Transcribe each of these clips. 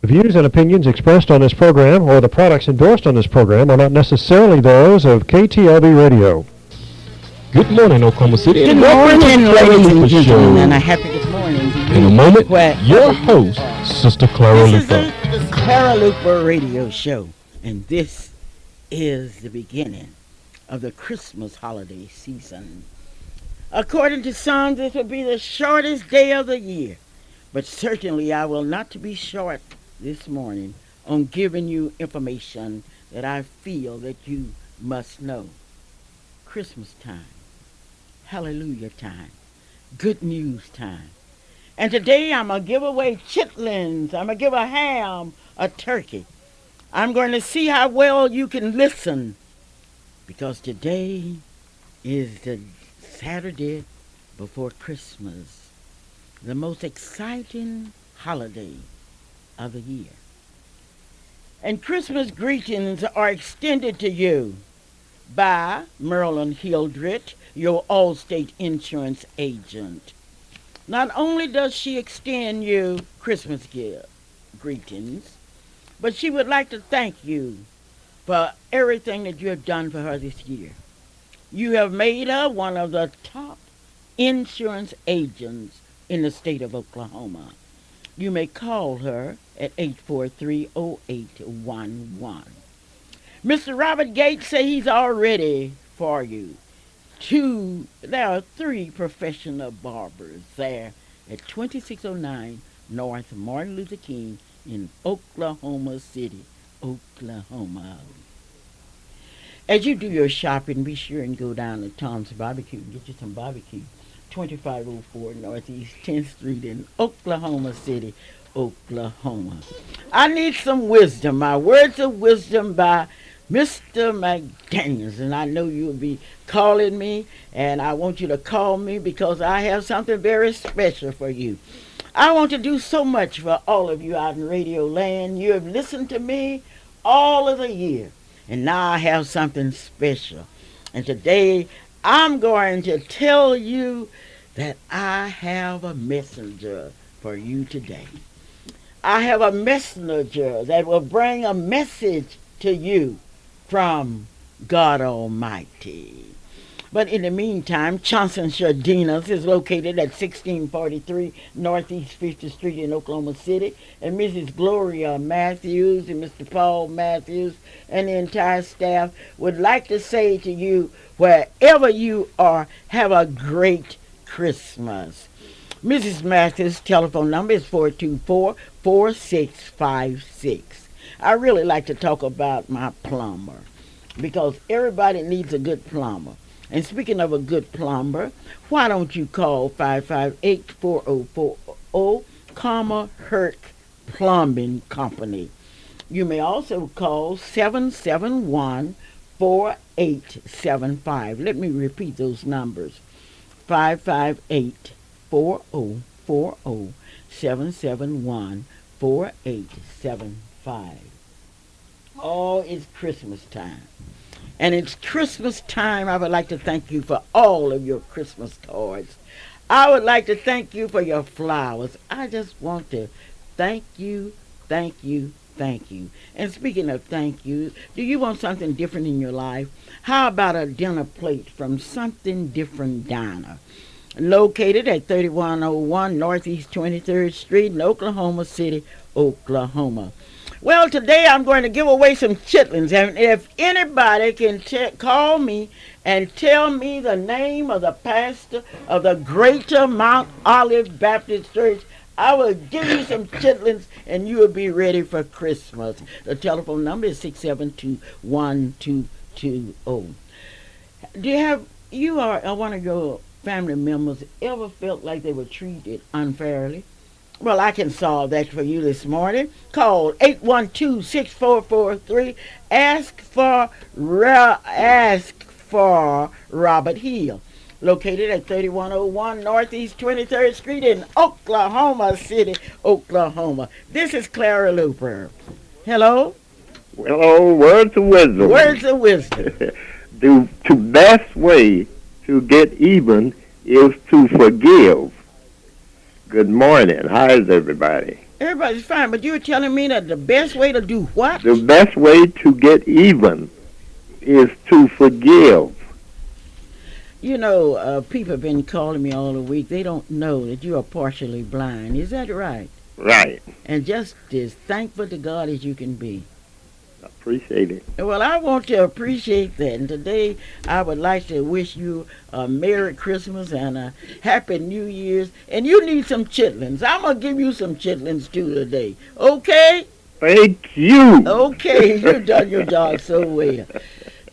The views and opinions expressed on this program or the products endorsed on this program are not necessarily those of KTLB Radio. Good morning, Oklahoma City. Good morning, ladies and gentlemen, and a happy good morning to you. In a moment, Wherever your you host, are. Sister Clara This Luper. is the Clara Luper radio show, and this is the beginning of the Christmas holiday season. According to some, this will be the shortest day of the year, but certainly I will not be short this morning on giving you information that I feel that you must know. Christmas time, hallelujah time, good news time. And today I'm going to give away chitlins. I'm going to give a ham, a turkey. I'm going to see how well you can listen, because today is the Saturday before Christmas, the most exciting holiday of the year. And Christmas greetings are extended to you by Marilyn Hildreth, your Allstate insurance agent. Not only does she extend you Christmas greetings, but she would like to thank you for everything that you have done for her this year. You have made her one of the top insurance agents in the state of Oklahoma. You may call her at 843-0811. Mr. Robert Gates said he's all ready for you. There are 3 professional barbers there at 2609 North Martin Luther King in Oklahoma City, Oklahoma. As you do your shopping, be sure and go down to Tom's Barbecue and get you some barbecue. 2504 Northeast 10th Street in Oklahoma City, Oklahoma. I need some wisdom. My words of wisdom by Mr. McDaniels, and I know you'll be calling me, and I want you to call me because I have something very special for you. I want to do so much for all of you out in Radio Land. You have listened to me all of the year, and now I have something special. And today I'm going to tell you that I have a messenger for you today. I have a messenger that will bring a message to you from God Almighty. But in the meantime, Johnson Shardinas is located at 1643 Northeast 50th Street in Oklahoma City. And Mrs. Gloria Matthews and Mr. Paul Matthews and the entire staff would like to say to you, wherever you are, have a great Christmas. Mrs. Matthews' telephone number is 424-4656. I really like to talk about my plumber because everybody needs a good plumber. And speaking of a good plumber, why don't you call 558-4040, Herc Plumbing Company. You may also call 771-4875. Let me repeat those numbers. 558-4040, 771-4875. Oh, it's Christmas time. And it's Christmas time. I would like to thank you for all of your Christmas cards. I would like to thank you for your flowers. I just want to thank you, thank you, thank you. And speaking of thank you, do you want something different in your life? How about a dinner plate from Something Different Diner? Located at 3101 Northeast 23rd Street in Oklahoma City, Oklahoma. Well, today I'm going to give away some chitlins, and if anybody can call me and tell me the name of the pastor of the Greater Mount Olive Baptist Church, I will give you some chitlins, and you will be ready for Christmas. The telephone number is 672-1220. Do you or one of your family members ever felt like they were treated unfairly? Well, I can solve that for you this morning. Call 812-6443. Ask for Robert Hill, located at 3101 Northeast 23rd Street in Oklahoma City, Oklahoma. This is Clara Luper. Hello? Hello, words of wisdom. Words of wisdom. The best way to get even is to forgive. Good morning. How is everybody? Everybody's fine, but you're telling me that the best way to do what? The best way to get even is to forgive. You know, people have been calling me all the week. They don't know that you are partially blind. Is that right? Right. And just as thankful to God as you can be. Appreciate it. Well, I want to appreciate that. And today, I would like to wish you a Merry Christmas and a Happy New Year's. And you need some chitlins. I'm going to give you some chitlins too today. Okay? Thank you. Okay, you've done your job so well.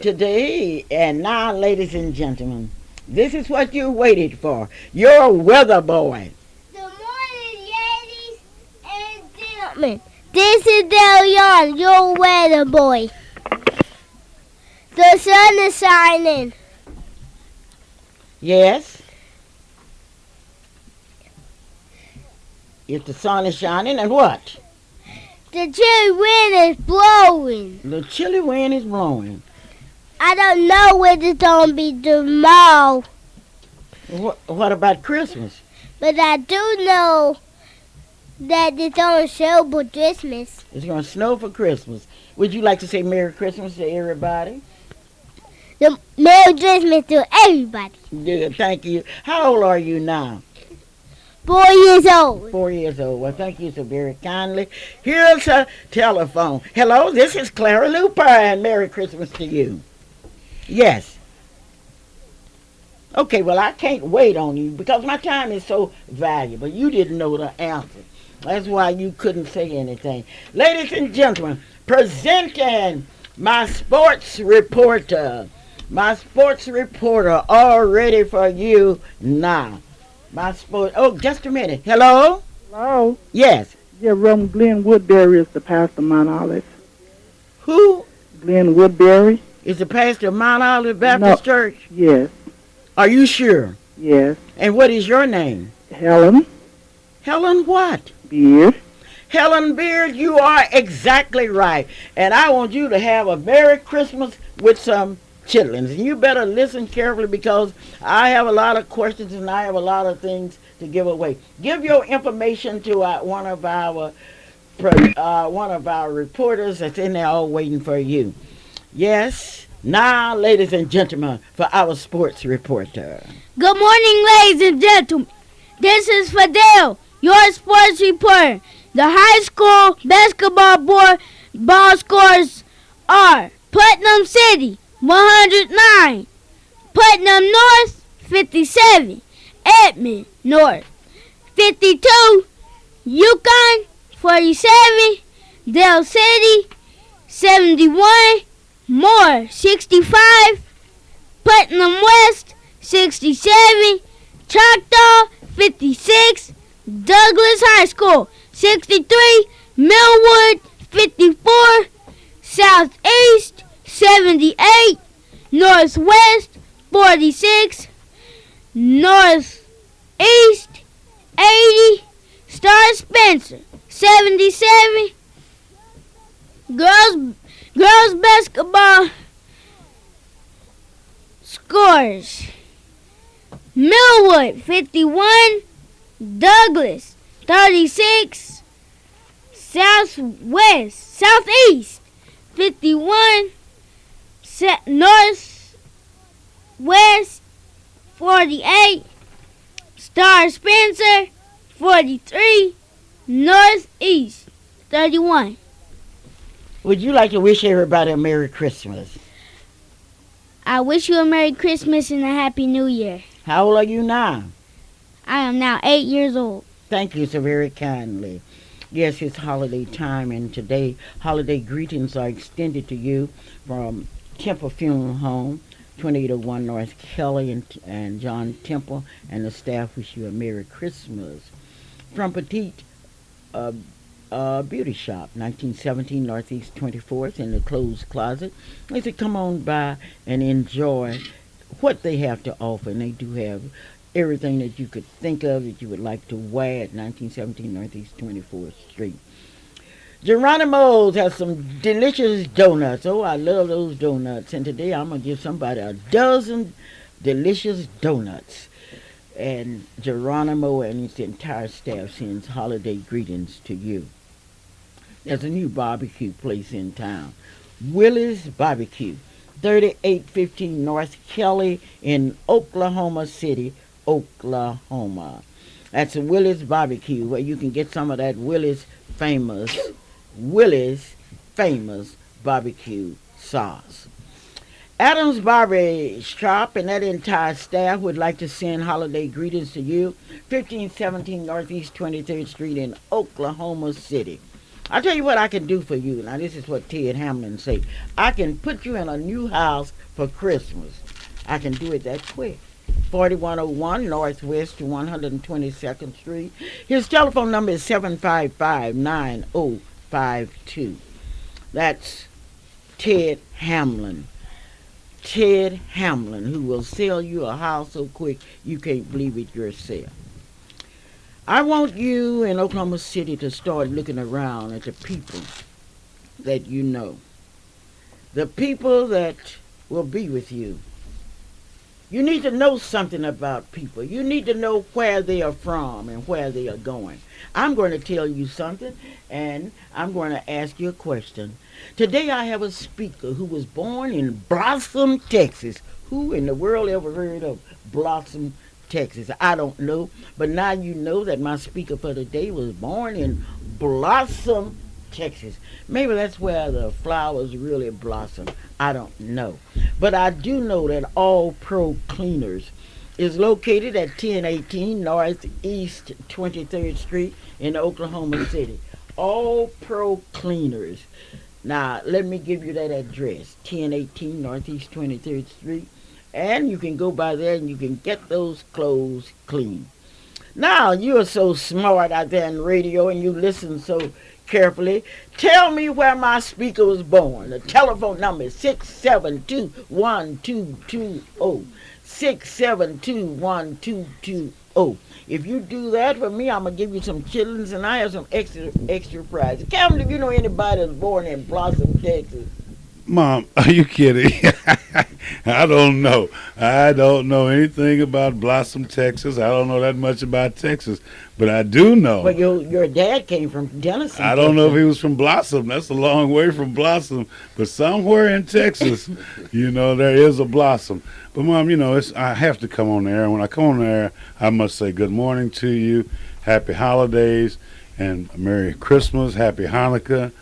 Today, and now, ladies and gentlemen, this is what you waited for. Your weather boy. Good morning, ladies and gentlemen. This is Delion, your weather boy. The sun is shining. Yes? If the sun is shining, and what? The chilly wind is blowing. The chilly wind is blowing. I don't know when it's going to be tomorrow, What about Christmas? but I do know that it's on show for Christmas. It's going to snow for Christmas. Would you like to say Merry Christmas to everybody? The Merry Christmas to everybody. Yeah, thank you. How old are you now? 4 years old. 4 years old. Well, thank you so very kindly. Here's a telephone. Hello, this is Clara Luper, and Merry Christmas to you. Yes. Okay, well, I can't wait on you because my time is so valuable. You didn't know the answer. That's why you couldn't say anything. Ladies and gentlemen, presenting my sports reporter. My sports reporter all ready for you now. Oh, just a minute. Hello? Hello. Yes. Yeah, Reverend Glenn Woodbury is the pastor of Mount Olive. Who Glenn Woodbury? is the pastor of Mount Olive Baptist Church? Yes, Are you sure? yes. And what is your name? Helen Helen what? Beard. Helen Beard, you are exactly right. And I want you to have a Merry Christmas with some chitlins. And you better listen carefully because I have a lot of questions and I have a lot of things to give away. Give your information to one of our reporters that's in there all waiting for you. Yes. Now, ladies and gentlemen, for our sports reporter. Good morning, ladies and gentlemen. This is Fidel, your sports reporter. The high school basketball ball scores are Putnam City, 109. Putnam North, 57. Edmond North, 52. Yukon, 47. Dale City, 71. Moore, 65. Putnam West, 67. Choctaw, 56. Douglas High School, 63. Millwood, 54. Southeast, 78. Northwest, 46. Northeast, 80. Star Spencer, 77. Girls basketball scores. Millwood, 51. Douglas, 36. Southeast, 51. Northwest, 48. Star Spencer, 43. Northeast, 31. Would you like to wish everybody a Merry Christmas? I wish you a Merry Christmas and a Happy New Year. How old are you now? I am now 8 years old. Thank you so very kindly. Yes, it's holiday time, and today holiday greetings are extended to you from Temple Funeral Home, 2801 North Kelly and John Temple, and the staff wish you a Merry Christmas. From Petite Beauty Shop, 1917 Northeast 24th in the Clothes Closet. They said come on by and enjoy what they have to offer, and they do have everything that you could think of that you would like to wear at 1917 Northeast 24th Street. Geronimo's has some delicious donuts. Oh, I love those donuts. And today I'm going to give somebody a dozen delicious donuts. And Geronimo and his entire staff sends holiday greetings to you. There's a new barbecue place in town, Willie's Barbecue, 3815 North Kelly in Oklahoma City, Oklahoma. That's Willie's Barbecue, where you can get some of that Willie's famous barbecue sauce. Adams Barber Shop and that entire staff would like to send holiday greetings to you, 1517 Northeast 23rd Street in Oklahoma City. I'll tell you what I can do for you. Now, this is what Ted Hamlin said. I can put you in a new house for Christmas. I can do it that quick. 4101 Northwest to 122nd Street. His telephone number is 755-9052. That's Ted Hamlin. Ted Hamlin, who will sell you a house so quick you can't believe it yourself. I want you in Oklahoma City to start looking around at the people that you know. The people that will be with you. You need to know something about people. You need to know where they are from and where they are going. I'm going to tell you something, and I'm going to ask you a question. Today I have a speaker who was born in Blossom, Texas. Who in the world ever heard of Blossom, Texas? I don't know, but now you know that my speaker for today was born in Blossom, Texas. Maybe that's where the flowers really blossom. I don't know. But I do know that All Pro Cleaners is located at 1018 Northeast 23rd Street in Oklahoma City. All Pro Cleaners. Now, let me give you that address, 1018 Northeast 23rd Street. And you can go by there and you can get those clothes clean. Now, you are so smart out there in radio and you listen so carefully. Tell me where my speaker was born. The telephone number is 672-1220. 672-1220. If you do that for me, I'm going to give you some chitlins and I have some extra prizes. Captain, if you know anybody that's born in Blossom, Texas. Mom, are you kidding? I don't know. I don't know anything about Blossom, Texas. I don't know that much about Texas. But I do know. But your dad came from Denison. I don't know if he was from Blossom. That's a long way from Blossom. But somewhere in Texas, there is a Blossom. But, Mom, I have to come on the air. When I come on the air, I must say good morning to you, happy holidays, and Merry Christmas, happy Hanukkah.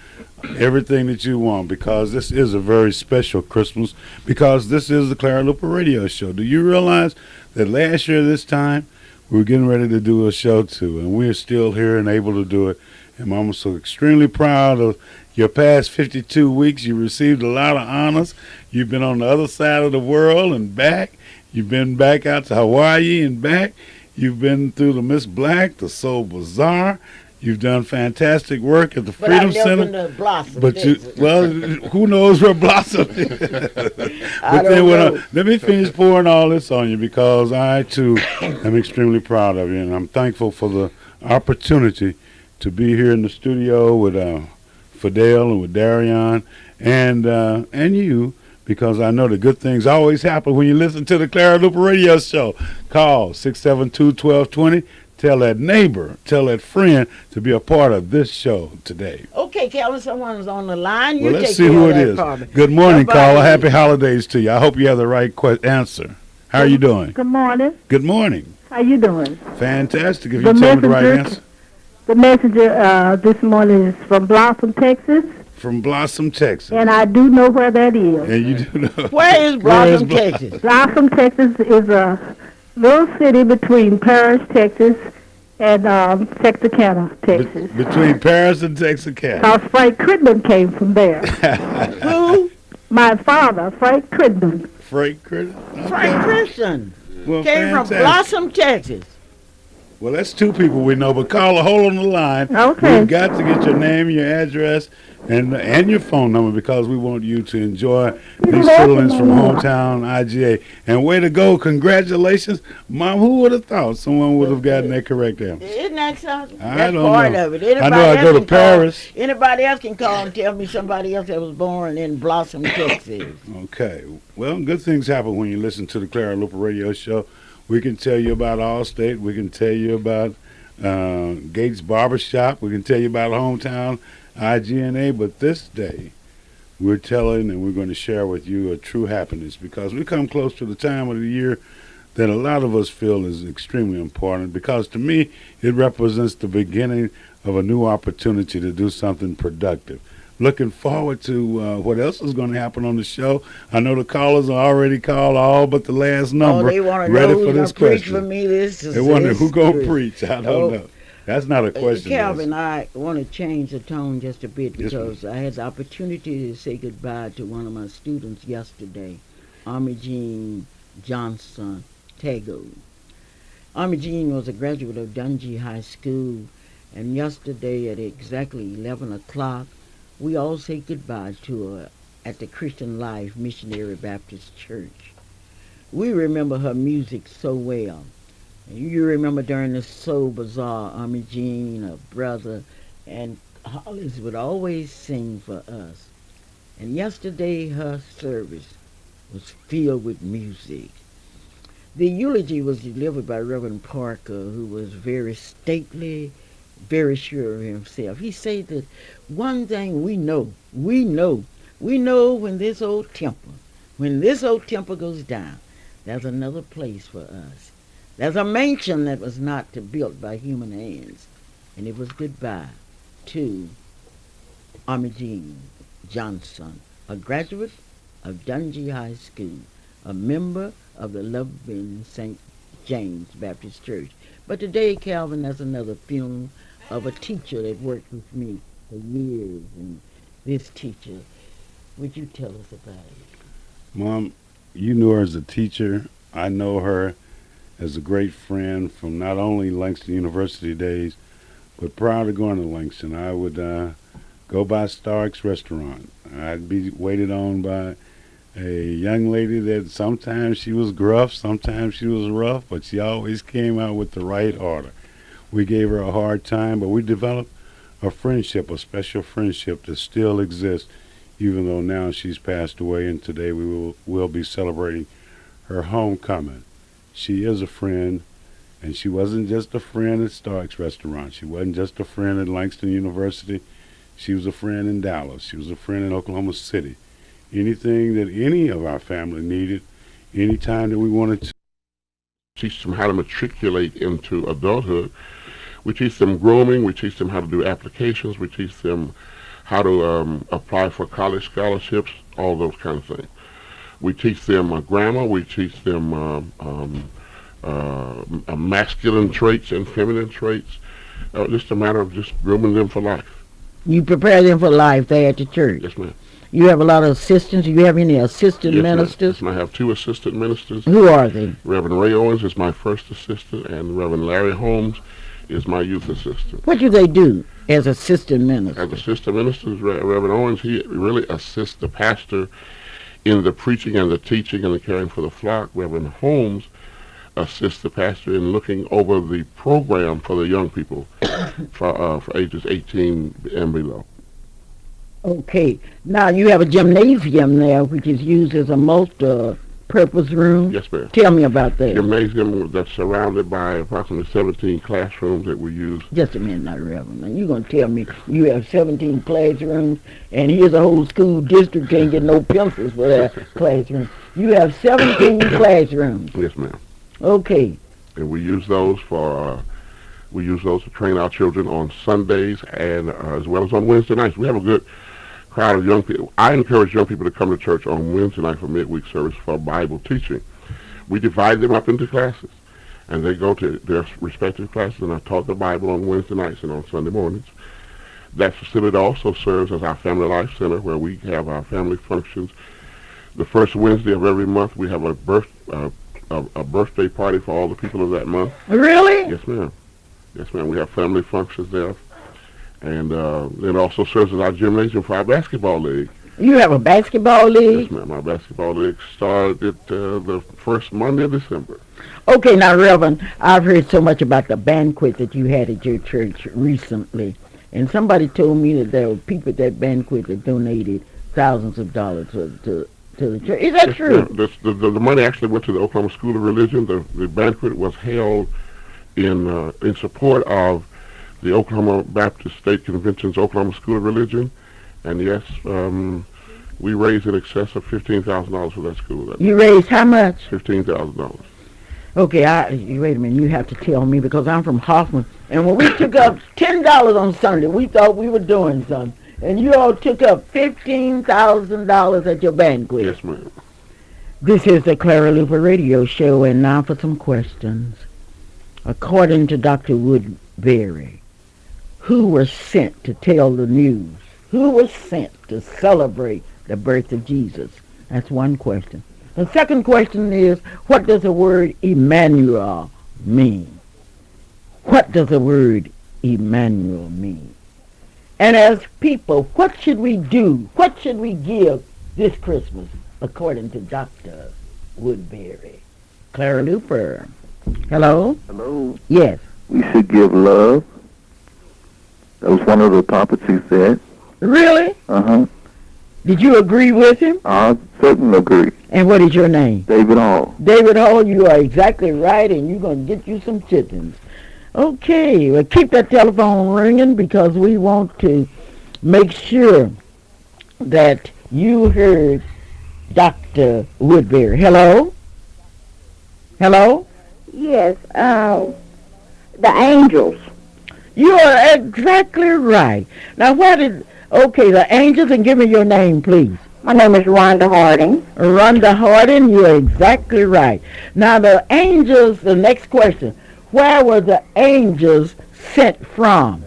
Everything that you want, because this is a very special Christmas, because this is the Clara Luper radio show. Do you realize that last year this time we were getting ready to do a show too, and we're still here and able to do it, and Mama's so extremely proud of your past 52 weeks. You received a lot of honors. You've been on the other side of the world and back. You've been back out to Hawaii and back. You've been through the Miss Black, the Soul Bazaar. You've done fantastic work at the Freedom Center. But I've never been to Blossom. Who knows where Blossom is? Let me finish pouring all this on you, because I, too, am extremely proud of you, and I'm thankful for the opportunity to be here in the studio with Fidel and with Darion and you, because I know the good things always happen when you listen to the Clara Luper radio show. Call 672-1220. Tell that neighbor, tell that friend to be a part of this show today. Okay, Calvin, someone's on the line. Well, let's see who it is. Good morning, caller. Happy holidays to you. I hope you have the right answer. How are you doing? Good morning. Good morning. How you doing? Fantastic. If you tell me the right answer. The messenger this morning is from Blossom, Texas. From Blossom, Texas. And I do know where that is. And you do know. Where is Blossom, Texas? Blossom, Texas is a little city between Paris, Texas, and Texarkana, Texas. Between Paris and Texarkana. Because Frank Crittenden came from there. Who? My father, Frank Crittenden. Frank Crittenden? Okay. Frank Crittenden. Well, came fantastic. from Blossom, Texas. Well, that's two people we know, but caller, hold on the line. Okay. We've got to get your name, your address, and your phone number, because we want you to enjoy these children from hometown IGA. And way to go. Congratulations. Mom, who would have thought someone would have gotten that correct answer? Isn't that something? I That's don't part know. of it. I know I go to Paris. Anybody else can call and tell me somebody else that was born in Blossom, Texas. Okay. Well, good things happen when you listen to the Clara Luper radio show. We can tell you about Allstate. We can tell you about Gates Barbershop. We can tell you about Hometown IGNA. But this day, we're telling and we're going to share with you a true happiness, because we come close to the time of the year that a lot of us feel is extremely important, because to me, it represents the beginning of a new opportunity to do something productive. Looking forward to what else is going to happen on the show. I know the callers are already called, all but the last number. They want to ready know for who's this going to preach question. for me. They wonder who going to preach. I don't know. That's not a question. Calvin, I want to change the tone just a bit, Yes, because I had the opportunity to say goodbye to one of my students yesterday, Army Jean Johnson Tego. Army Jean was a graduate of Dungy High School, and yesterday at exactly 11 o'clock, we all said goodbye to her at the Christian Life Missionary Baptist Church. We remember her music so well. You remember during the Soul Bazaar, Army Jean, her brother, and Hollis would always sing for us. And yesterday her service was filled with music. The eulogy was delivered by Reverend Parker, who was very stately, very sure of himself. He said that one thing we know when this old temple goes down, there's another place for us. There's a mansion that was not built by human hands. And it was goodbye to Army Jean Johnson, a graduate of Dungy High School, a member of the loving St. James Baptist Church. But today, Calvin, there's another funeral of a teacher that worked with me for years. And this teacher, would you tell us about it? Mom, you knew her as a teacher. I know her as a great friend from not only Langston University days, but prior to going to Langston, I would go by Stark's restaurant. I'd be waited on by a young lady that sometimes she was gruff, sometimes she was rough, but she always came out with the right order. We gave her a hard time, but we developed a friendship, a special friendship that still exists, even though now she's passed away, and today we will be celebrating her homecoming. She is a friend, and she wasn't just a friend at Stark's restaurant. She wasn't just a friend at Langston University. She was a friend in Dallas. She was a friend in Oklahoma City. Anything that any of our family needed, anytime that we wanted to teach them how to matriculate into adulthood. We teach them grooming. We teach them how to do applications. We teach them how to apply for college scholarships, all those kinds of things. We teach them grammar. We teach them masculine traits and feminine traits. Just a matter of just grooming them for life. You prepare them for life there at the church. Yes, ma'am. You have a lot of assistants. Do you have any assistant ministers? Yes, ma'am. I have 2 assistant ministers. Who are they? Reverend Ray Owens is my first assistant, and Reverend Larry Holmes is my youth assistant. What do they do as assistant ministers? As assistant ministers, Reverend Owens, he really assists the pastor in the preaching and the teaching and the caring for the flock. Reverend Holmes assists the pastor in looking over the program for the young people for ages 18 and below. Okay. Now you have a gymnasium there, which is used as a multi-purpose room. Yes, ma'am. Tell me about that. Gymnasium that's surrounded by approximately 17 classrooms that we use. Just a minute, now, Reverend. Now, you're going to tell me you have 17 classrooms, and here's a whole school district can't get no pencils for that classroom. You have 17 classrooms. Yes, ma'am. Okay. And we use those to train our children on Sundays and as well as on Wednesday nights. We have a good crowd of young people. I encourage young people to come to church on Wednesday night for midweek service for Bible teaching. We divide them up into classes, and they go to their respective classes and are taught the Bible on Wednesday nights and on Sunday mornings. That facility also serves as our Family Life Center, where we have our family functions. The first Wednesday of every month, we have a birthday party for all the people of that month. Really? Yes, ma'am. Yes, ma'am. We have family functions there. And it also serves as our gymnasium for our basketball league. You have a basketball league? Yes, ma'am. Our basketball league started the first Monday of December. Okay, now, Reverend, I've heard so much about the banquet that you had at your church recently. And somebody told me that there were people at that banquet that donated thousands of dollars to to the church. Is that Yes, true? ma'am. The money actually went to the Oklahoma School of Religion. The banquet was held in support of the Oklahoma Baptist State Convention's Oklahoma School of Religion, and yes, we raised in excess of $15,000 for that school. You raised how much? $15,000. Okay, wait a minute. You have to tell me because I'm from Hoffman, and when we took up $10 on Sunday, we thought we were doing something, and you all took up $15,000 at your banquet. Yes, ma'am. This is the Clara Luper Radio Show, and now for some questions. According to Dr. Woodbury, who was sent to tell the news? Who was sent to celebrate the birth of Jesus? That's one question. The second question is, what does the word Emmanuel mean? What does the word Emmanuel mean? And as people, what should we do? What should we give this Christmas, according to Dr. Woodbury? Clara Luper. Hello? Hello. Yes. We should give love. That was one of the topics he said. Really? Uh-huh. Did you agree with him? I certainly agree. And what is your name? David Hall. David Hall, you are exactly right, and you're going to get you some chitlins. Okay, well, keep that telephone ringing because we want to make sure that you heard Dr. Woodbury. Hello? Hello? Yes, the angels. You are exactly right. Now, the angels, and give me your name, please. My name is Rhonda Harding. Rhonda Harding, you're exactly right. Now, the angels, the next question, where were the angels sent from?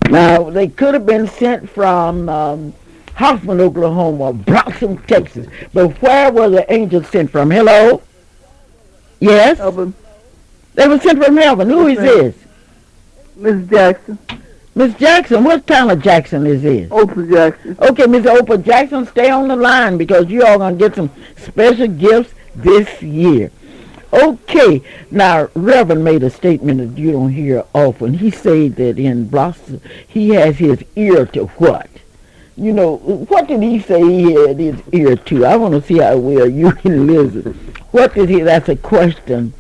Now, they could have been sent from Hoffman, Oklahoma, Blossom, Texas, but where were the angels sent from? Hello? Yes? Over They were sent from heaven. Who is this? Miss Jackson. Miss Jackson, what town of Jackson is this? Oprah Jackson. Okay, Miss Oprah Jackson, stay on the line because you all going to get some special gifts this year. Okay, now Reverend made a statement that you don't hear often. He said that in Blossom, he has his ear to what? You know, what did he say he had his ear to? I want to see how well you can listen. That's a question.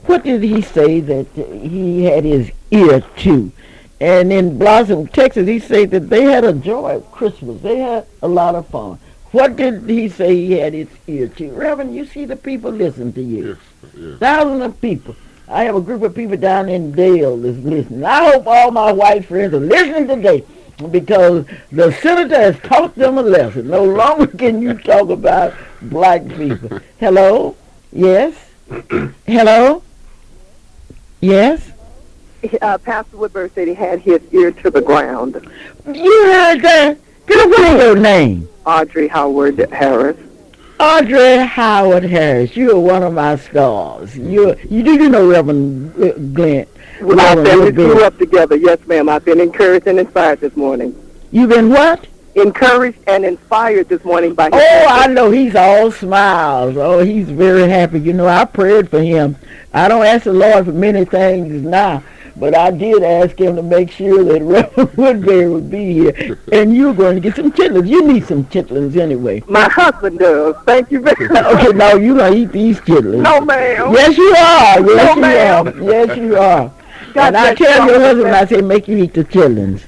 What did he say that he had his ear to? And in Blossom, Texas, he said that they had a joy of Christmas. They had a lot of fun. What did he say he had his ear to? Reverend, you see the people listen to you. Yes. Thousands of people. I have a group of people down in Dale that's listening. I hope all my white friends are listening today because the senator has taught them a lesson. No longer can you talk about black people. Hello? Yes? Hello? Yes? Pastor Woodbury said he had his ear to the ground. You heard that? What is your name? Audrey Howard Harris. Audrey Howard Harris. You are one of my stars. You know Reverend Glenn. Well, our family grew up together. Yes, ma'am. I've been encouraged and inspired this morning. You've been what? Encouraged and inspired this morning by his I know. He's all smiles. Oh, he's very happy. You know, I prayed for him. I don't ask the Lord for many things now, but I did ask him to make sure that Reverend Woodbury would be here. And you're going to get some chitlins. You need some chitlins anyway. My husband does. Thank you very much. Okay, no, you're going to eat these chitlins. No, ma'am. Yes, you are. Yes, No, you ma'am. are. Yes, you are. God And I bless tell you. your husband, I say, make you eat the chitlins.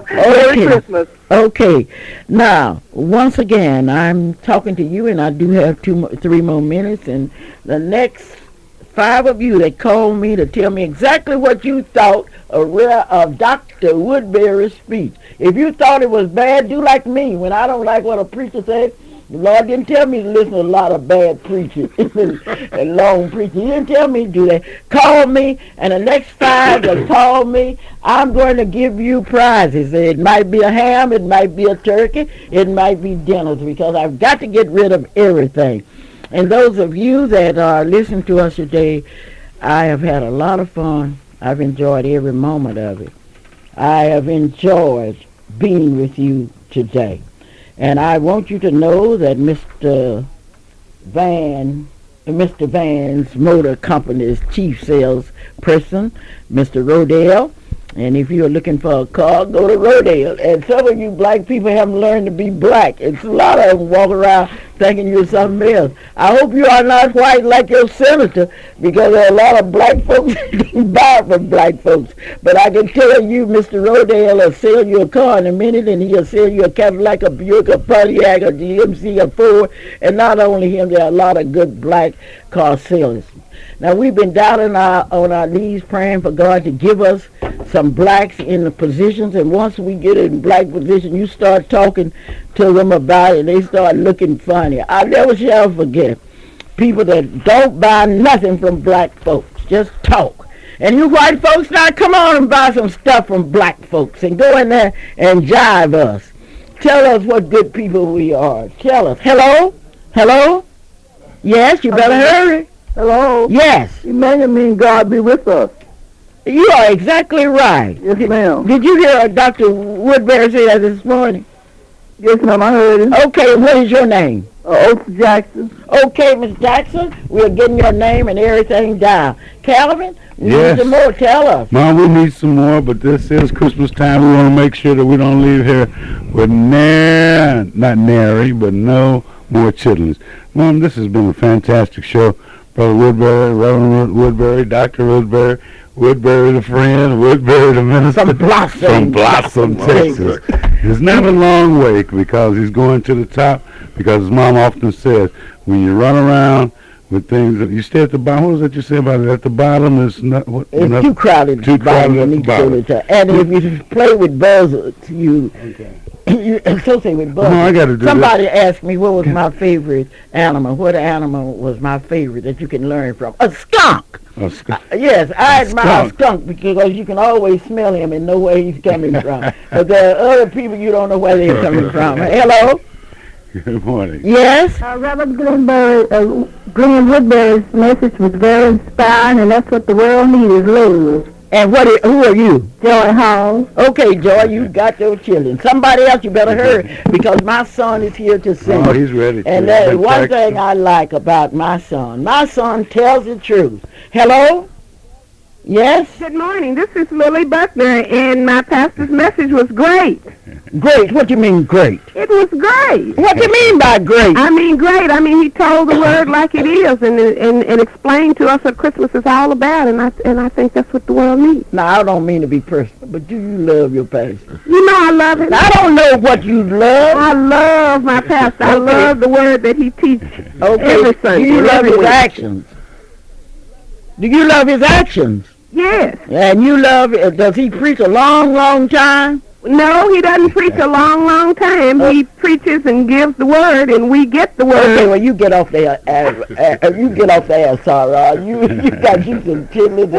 Merry Christmas. Okay. Now, once again, I'm talking to you, and I do have 3 more minutes, and the next 5 of you that called me to tell me exactly what you thought of Dr. Woodbury's speech. If you thought it was bad, do like me. When I don't like what a preacher said, the Lord didn't tell me to listen to a lot of bad preaching and long preaching. He didn't tell me to do that. Call me, and the next 5 that call me, I'm going to give you prizes. It might be a ham, it might be a turkey, it might be dinners, because I've got to get rid of everything. And those of you that are listening to us today, I have had a lot of fun. I've enjoyed every moment of it. I have enjoyed being with you today. And I want you to know that Mr. Van's Motor Company's chief salesperson, Mr. Rodale, and if you're looking for a car, go to Rodale. And some of you black people haven't learned to be black. It's a lot of them walk around thinking you're something else. I hope you are not white like your senator, because there are a lot of black folks that buy from black folks. But I can tell you, Mr. Rodale will sell you a car in a minute, and he'll sell you a Cadillac, a Buick, a Pontiac, a GMC, a Ford. And not only him, there are a lot of good black car salesmen. Now, we've been down on our knees praying for God to give us some blacks in the positions, and once we get in black position, you start talking to them about it, and they start looking funny. I never shall forget people that don't buy nothing from black folks, just talk. And you white folks, now come on and buy some stuff from black folks and go in there and jive us. Tell us what good people we are. Tell us. Hello? Hello? Yes, you better hurry. Hello? Yes. You may mean God be with us. You are exactly right. Yes, ma'am. Did you hear Dr. Woodbury say that this morning? Yes, ma'am, I heard it. Okay, what is your name? Oates Jackson. Okay, Miss Jackson, we're getting your name and everything down. Calvin, we Yes. need some more. Tell us. Mom, we need some more, but this is Christmas time. We want to make sure that we don't leave here with not nary, but no more chitlins. Mom, this has been a fantastic show. Brother Woodbury, Reverend Woodbury, Dr. Woodbury, Woodbury the friend, Woodbury the minister. From Blossom, Texas. It's not a long way because he's going to the top, because his mom often says, when you run around with things that you stay at the bottom, what was that you say about it? At the bottom is not what? It's too crowded. Too crowded You at the need to go bottom. to the top. And if you play with buzzards, you associate with buzzards. No, I got to do Somebody asked me what was my favorite animal. What animal was my favorite that you can learn from? A skunk. this. Yes, I admire a skunk. skunk because you can always smell him and know where he's coming from. But there are other people you don't know where they're coming from. Hello? Good morning. Yes? Reverend Glenn Woodbury's message was very inspiring, and that's what the world needs is love. And who are you? Joy Hall. Okay, Joy, you got your children. Somebody else, you better hurry because my son is here to sing. Oh, he's ready. And I've that's been one practicing. thing I like about my son tells the truth. Hello? Yes? Good morning. This is Lily Buckner, and my pastor's message was great. Great. What do you mean great? It was great. What do you mean by great? I mean great. I mean he told the word like it is, and explained to us what Christmas is all about, and I think that's what the world needs. Now, I don't mean to be personal, but do you love your pastor? You know I love it. I don't know what you love. I love my pastor. I Okay. love the word that he teaches Okay. every Do Sunday. you love every his week. actions? Do you love his actions? Yes. And you love, does he preach a long, long time? No, he doesn't preach a long, long time. He preaches and gives the word, and we get the word. Okay, well, you get off there. You get off there, Sarah. You got you some chitlins.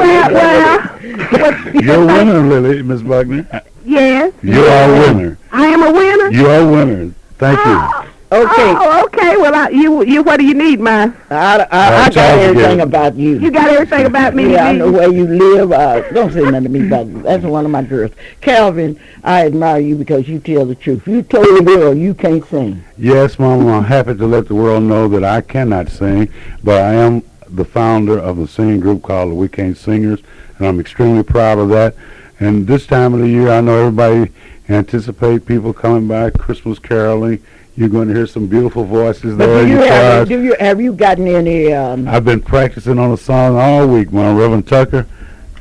You're a winner, Lily, Miss Buckner. Yes. You are a winner. I am a winner. You are a winner. Thank you. Okay. Oh, okay. Well, you. What do you need, ma? I got Charles everything again. about you. You got everything about me. Yeah, I do know you? where you live. Don't say nothing to me about you. That's one of my girls. Calvin, I admire you because you tell the truth. You told the world you can't sing. Yes, Mama, I'm happy to let the world know that I cannot sing, but I am the founder of a singing group called the We Can't Singers, and I'm extremely proud of that. And this time of the year, I know everybody anticipate people coming by, Christmas caroling. You're going to hear some beautiful voices But there. have you gotten any? I've been practicing on a song all week, man. Reverend Tucker,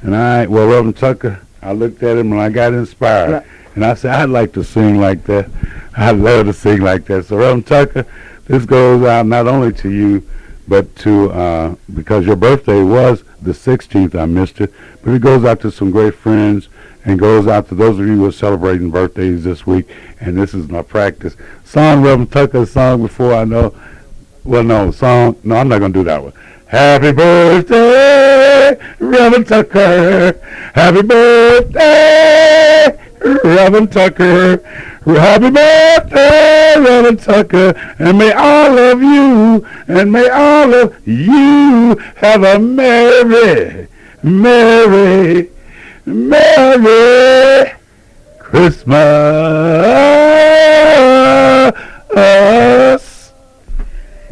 Reverend Tucker, I looked at him and I got inspired. And I said, I'd like to sing like that. I'd love to sing like that. So, Reverend Tucker, this goes out not only to you, but to, because your birthday was the 16th, I missed it, but it goes out to some great friends and goes out to those of you who are celebrating birthdays this week. And this is my practice. Song, Reverend Tucker's song before I know. Well, no, I'm not going to do that one. Happy birthday, Reverend Tucker. Happy birthday, Reverend Tucker. Happy birthday, Reverend Tucker. And may all of you have a merry, merry, merry Christmas.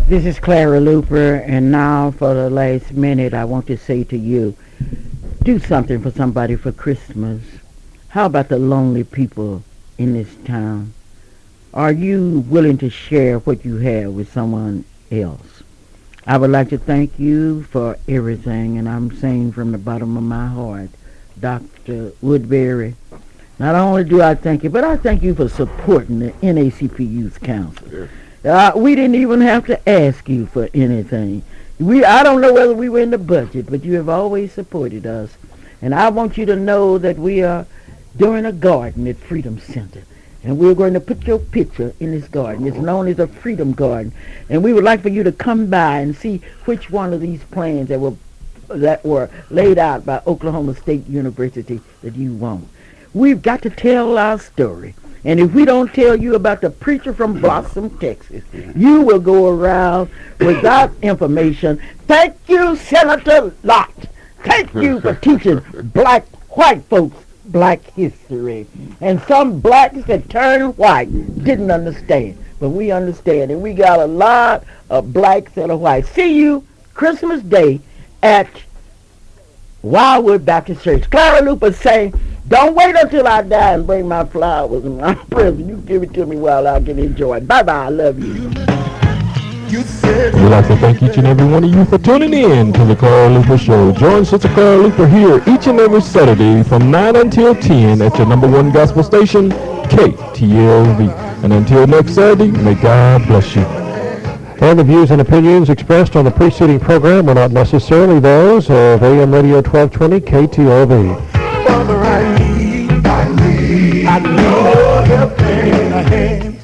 This is Clara Luper, and now for the last minute, I want to say to you, do something for somebody for Christmas. How about the lonely people in this town? are you willing to share what you have with someone else? I would like to thank you for everything, and I'm saying from the bottom of my heart, Dr. Woodbury, not only do I thank you, but I thank you for supporting the NACP Youth Council. We didn't even have to ask you for anything. I don't know whether we were in the budget, but you have always supported us. And I want you to know that we are doing a garden at Freedom Center. And we're going to put your picture in this garden. It's known as a Freedom Garden. And we would like for you to come by and see which one of these plans that were laid out by Oklahoma State University that you want. We've got to tell our story. And if we don't tell you about the preacher from Blossom, Texas, you will go around without information. Thank you, Senator Lott. Thank you for teaching white folks black history. And some blacks that turned white didn't understand. But we understand. And we got a lot of blacks that are white. See you Christmas Day at Wildwood Baptist Church. Clara Luper saying, don't wait until I die and bring my flowers and my present. You give it to me while I can enjoy it. Bye-bye. I love you. We'd like to thank each and every one of you for tuning in to the Clara Luper Show. Join Sister Clara Luper here each and every Saturday from 9 until 10 at your number one gospel station, KTLV. And until next Saturday, may God bless you. And the views and opinions expressed on the preceding program are not necessarily those of AM Radio 1220 KTLV. Father, I need your help in a hand.